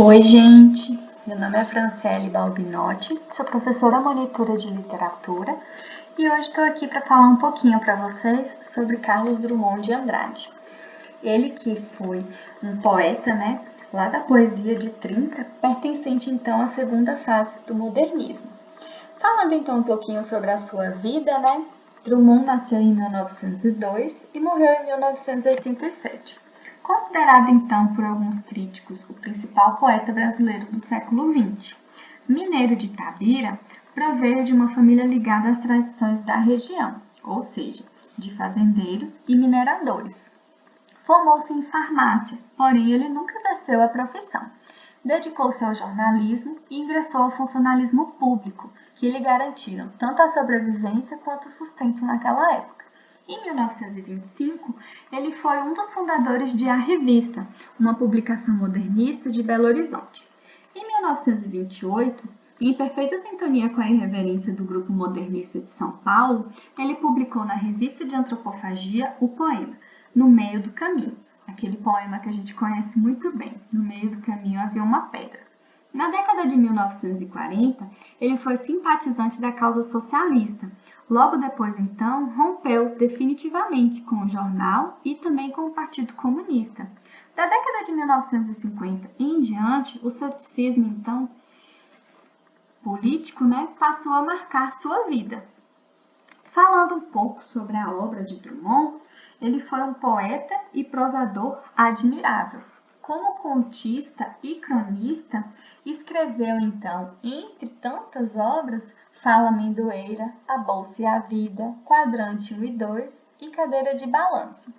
Oi, gente! Meu nome é Franciele Balbinotti, sou professora monitora de literatura e hoje estou aqui para falar um pouquinho para vocês sobre Carlos Drummond de Andrade. Ele que foi um poeta, lá da poesia de 30, pertencente então à segunda fase do modernismo. Falando então um pouquinho sobre a sua vida, Drummond nasceu em 1902 e morreu em 1987. Considerado então por alguns críticos o principal poeta brasileiro do século XX. Mineiro de Itabira, proveio de uma família ligada às tradições da região, ou seja, de fazendeiros e mineradores. Formou-se em farmácia, porém ele nunca exerceu a profissão. Dedicou-se ao jornalismo e ingressou ao funcionalismo público, que lhe garantiram tanto a sobrevivência quanto o sustento naquela época. Em 1925, ele foi um dos fundadores de A Revista, uma publicação modernista de Belo Horizonte. Em 1928, em perfeita sintonia com a irreverência do grupo modernista de São Paulo, ele publicou na Revista de Antropofagia o poema No Meio do Caminho, aquele poema que a gente conhece muito bem. No meio do caminho havia uma pedra. Na década de 1940, ele foi simpatizante da causa socialista. Logo depois, então, rompeu definitivamente com o jornal e também com o Partido Comunista. Da década de 1950 em diante, o ceticismo, então, político, passou a marcar sua vida. Falando um pouco sobre a obra de Drummond, ele foi um poeta e prosador admirável. Como contista e cronista, escreveu então, entre tantas obras, Fala Amendoeira, A Bolsa e a Vida, Quadrante 1 e 2 e Cadeira de Balanço.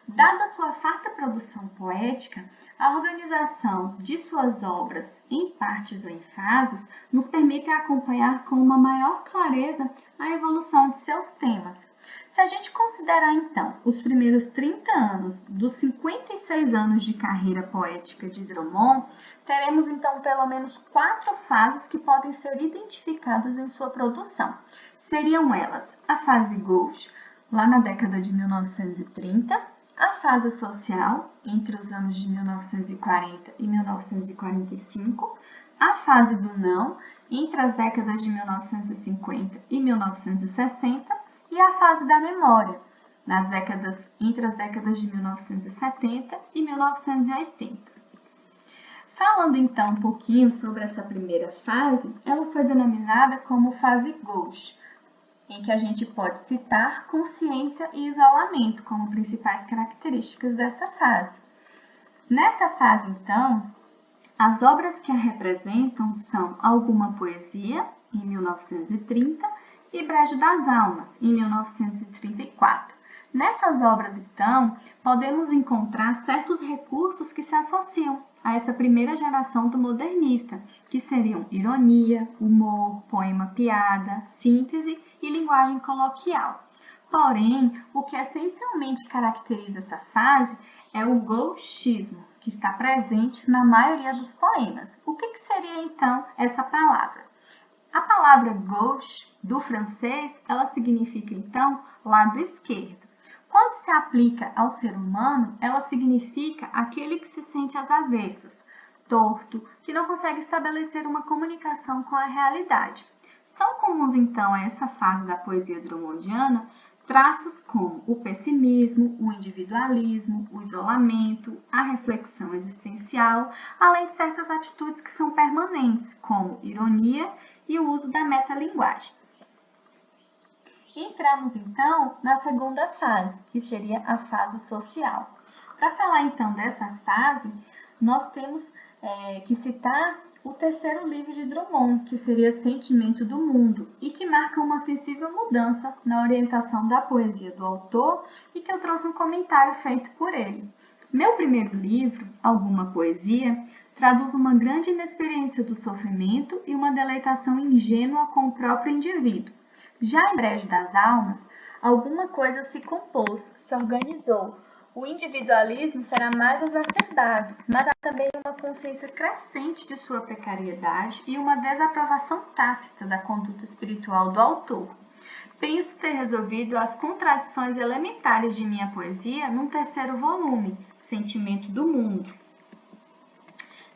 Dada sua farta produção poética, a organização de suas obras em partes ou em fases nos permite acompanhar com uma maior clareza a evolução de seus temas. Se a gente considerar, então, os primeiros 30 anos dos 56 anos de carreira poética de Drummond, teremos, então, pelo menos 4 fases que podem ser identificadas em sua produção. Seriam elas a fase gauche, lá na década de 1930, a fase social, entre os anos de 1940 e 1945, a fase do não, entre as décadas de 1950 e 1960, e a fase da memória, entre as décadas de 1970 e 1980. Falando então um pouquinho sobre essa primeira fase, ela foi denominada como fase gauche, em que a gente pode citar consciência e isolamento como principais características dessa fase. Nessa fase, então, as obras que a representam são Alguma Poesia, em 1930, e Brejo das Almas, em 1934. Nessas obras, então, podemos encontrar certos recursos que se associam a essa primeira geração do modernista, que seriam ironia, humor, poema-piada, síntese e linguagem coloquial. Porém, o que essencialmente caracteriza essa fase é o gauchismo, que está presente na maioria dos poemas. O que seria, então, essa palavra? A palavra gauche, do francês, ela significa, então, lado esquerdo. Quando se aplica ao ser humano, ela significa aquele que se sente às avessas, torto, que não consegue estabelecer uma comunicação com a realidade. São comuns, então, a essa fase da poesia drummondiana traços como o pessimismo, o individualismo, o isolamento, a reflexão existencial, além de certas atitudes que são permanentes, como ironia e o uso da metalinguagem. Entramos, então, na segunda fase, que seria a fase social. Para falar, então, dessa fase, nós temos que citar o terceiro livro de Drummond, que seria Sentimento do Mundo, e que marca uma sensível mudança na orientação da poesia do autor e que eu trouxe um comentário feito por ele. Meu primeiro livro, Alguma Poesia, traduz uma grande inexperiência do sofrimento e uma deleitação ingênua com o próprio indivíduo. Já em Brejo das Almas, alguma coisa se compôs, se organizou. O individualismo será mais exacerbado, mas há também uma consciência crescente de sua precariedade e uma desaprovação tácita da conduta espiritual do autor. Penso ter resolvido as contradições elementares de minha poesia num terceiro volume, Sentimento do Mundo.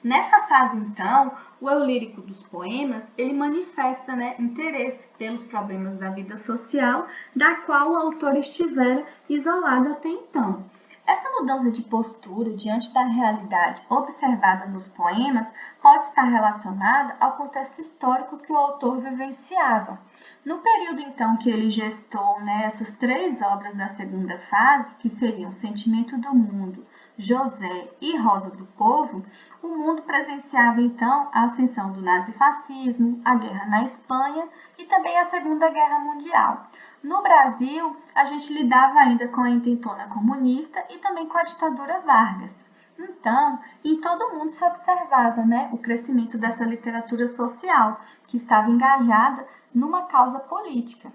Nessa fase, então, o eu lírico dos poemas, ele manifesta, né, interesse pelos problemas da vida social, da qual o autor estivera isolado até então. Essa mudança de postura diante da realidade observada nos poemas pode estar relacionada ao contexto histórico que o autor vivenciava. No período, então, que ele gestou, né, essas três obras da segunda fase, que seriam Sentimento do Mundo, José e Rosa do Povo, o mundo presenciava então a ascensão do nazifascismo, a guerra na Espanha e também a Segunda Guerra Mundial. No Brasil, a gente lidava ainda com a intentona comunista e também com a ditadura Vargas. Então, em todo o mundo se observava, né, o crescimento dessa literatura social, que estava engajada numa causa política.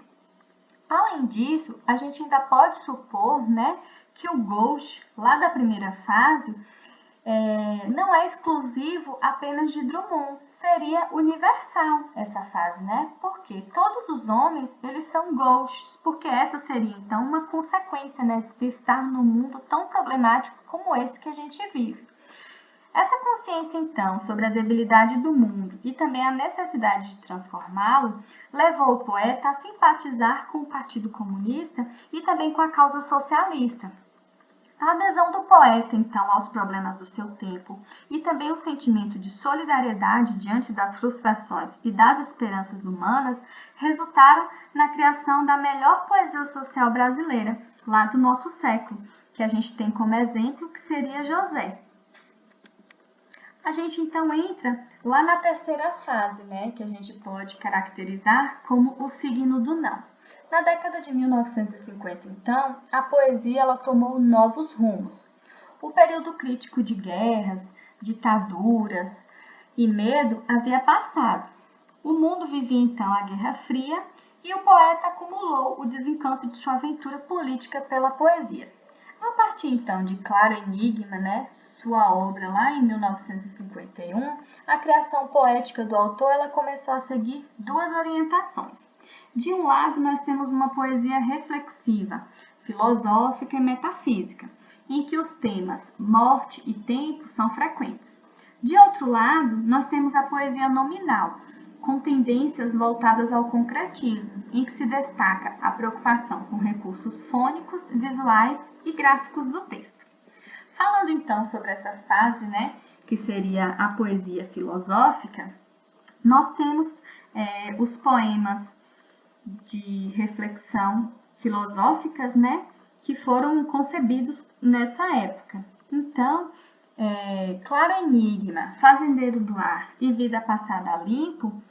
Além disso, a gente ainda pode supor, né, que o Ghost, lá da primeira fase, não é exclusivo apenas de Drummond, seria universal essa fase, né? Porque todos os homens, eles são ghosts, porque essa seria então uma consequência, né, de se estar num mundo tão problemático como esse que a gente vive. Essa consciência, então, sobre a debilidade do mundo e também a necessidade de transformá-lo, levou o poeta a simpatizar com o Partido Comunista e também com a causa socialista. A adesão do poeta, então, aos problemas do seu tempo e também o sentimento de solidariedade diante das frustrações e das esperanças humanas resultaram na criação da melhor poesia social brasileira, lá do nosso século, que a gente tem como exemplo, que seria José. A gente então entra lá na terceira fase, né, que a gente pode caracterizar como o signo do não. Na década de 1950, então, a poesia ela tomou novos rumos. O período crítico de guerras, ditaduras e medo havia passado. O mundo vivia então a Guerra Fria e o poeta acumulou o desencanto de sua aventura política pela poesia. A partir então de Claro Enigma, né, sua obra lá em 1951, a criação poética do autor ela começou a seguir duas orientações. De um lado, nós temos uma poesia reflexiva, filosófica e metafísica, em que os temas morte e tempo são frequentes. De outro lado, nós temos a poesia nominal, com tendências voltadas ao concretismo, em que se destaca a preocupação com recursos fônicos, visuais e gráficos do texto. Falando então sobre essa fase, né, que seria a poesia filosófica, nós temos os poemas de reflexão filosóficas, né, que foram concebidos nessa época. Então, Claro Enigma, Fazendeiro do Ar e Vida Passada a Limpo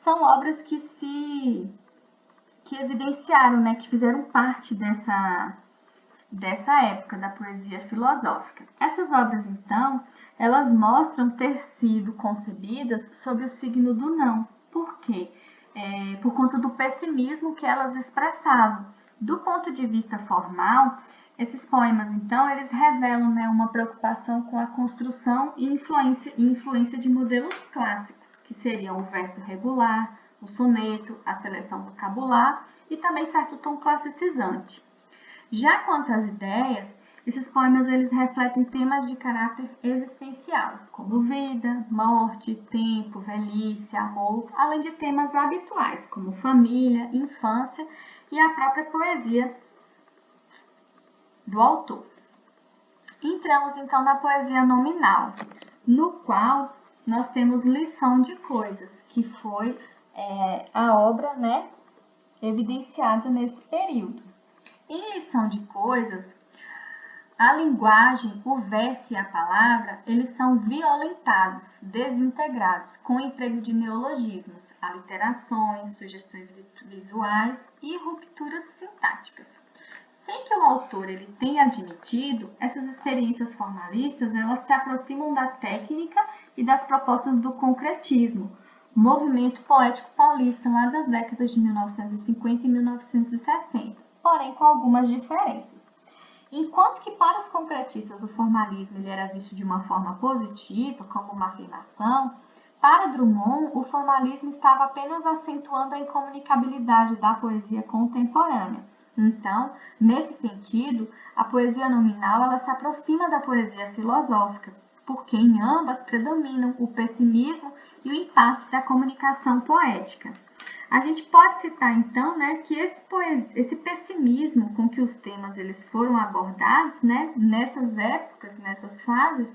são obras que evidenciaram, né, que fizeram parte dessa época da poesia filosófica. Essas obras, então, elas mostram ter sido concebidas sob o signo do não. Por quê? Por conta do pessimismo que elas expressavam. Do ponto de vista formal, esses poemas, então, eles revelam, né, uma preocupação com a construção e influência de modelos clássicos, que seriam o verso regular, o soneto, a seleção vocabular e também certo tom classicizante. Já quanto às ideias, esses poemas eles refletem temas de caráter existencial, como vida, morte, tempo, velhice, amor, além de temas habituais, como família, infância e a própria poesia do autor. Entramos então na poesia nominal, no qual nós temos Lição de Coisas, que foi a obra, né, evidenciada nesse período. Em Lição de Coisas, a linguagem, o verso e a palavra, eles são violentados, desintegrados, com o emprego de neologismos, aliterações, sugestões visuais e rupturas sintáticas. Sem que o autor ele tenha admitido, essas experiências formalistas elas se aproximam da técnica e das propostas do concretismo, movimento poético paulista lá das décadas de 1950 e 1960, porém com algumas diferenças. Enquanto que para os concretistas o formalismo ele era visto de uma forma positiva, como uma afirmação, para Drummond o formalismo estava apenas acentuando a incomunicabilidade da poesia contemporânea. Então, nesse sentido, a poesia nominal ela se aproxima da poesia filosófica, porque em ambas predominam o pessimismo e o impasse da comunicação poética. A gente pode citar, então, né, que esse pessimismo com que os temas eles foram abordados, né, nessas épocas, nessas fases,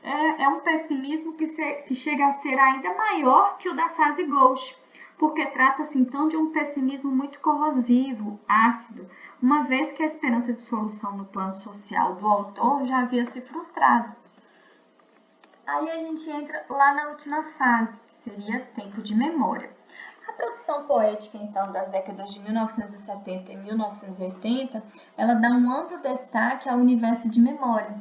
é um pessimismo que chega a ser ainda maior que o da fase Ghost, porque trata-se, então, de um pessimismo muito corrosivo, ácido, uma vez que a esperança de solução no plano social do autor já havia se frustrado. Aí a gente entra lá na última fase, que seria tempo de memória. A produção poética, então, das décadas de 1970 e 1980, ela dá um amplo destaque ao universo de memória.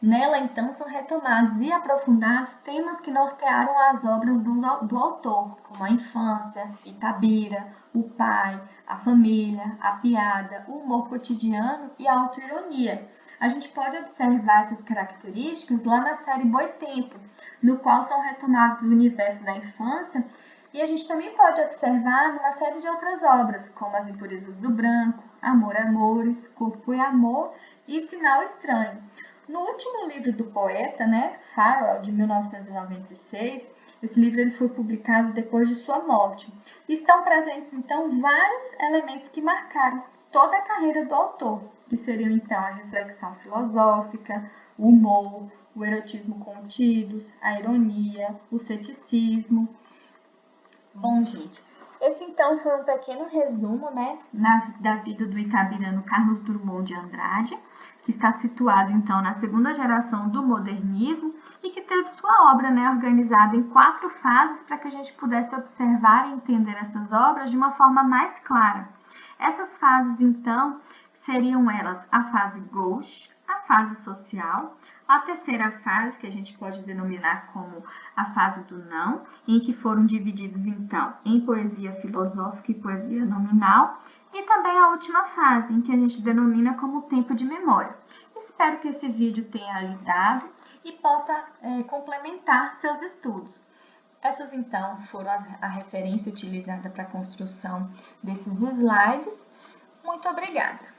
Nela, então, são retomados e aprofundados temas que nortearam as obras do autor, como a infância, Itabira, o pai, a família, a piada, o humor cotidiano e a autoironia. A gente pode observar essas características lá na série Boitempo, no qual são retomados o universo da infância. E a gente também pode observar numa série de outras obras, como As Impurezas do Branco, Amor, Amores, Corpo e Amor e Sinal Estranho. No último livro do poeta, né, Farwell, de 1996, esse livro ele foi publicado depois de sua morte. Estão presentes, então, vários elementos que marcaram toda a carreira do autor, que seriam, então, a reflexão filosófica, o humor, o erotismo contidos, a ironia, o ceticismo. Bom, gente, esse então foi um pequeno resumo, né, da vida do itabirano Carlos Drummond de Andrade, que está situado então na segunda geração do modernismo e que teve sua obra, né, organizada em 4 fases para que a gente pudesse observar e entender essas obras de uma forma mais clara. Essas fases então seriam elas a fase gauche, a fase social, a terceira fase, que a gente pode denominar como a fase do não, em que foram divididos, então, em poesia filosófica e poesia nominal, e também a última fase, em que a gente denomina como tempo de memória. Espero que esse vídeo tenha ajudado e possa complementar seus estudos. Essas, então, foram a referência utilizada para a construção desses slides. Muito obrigada!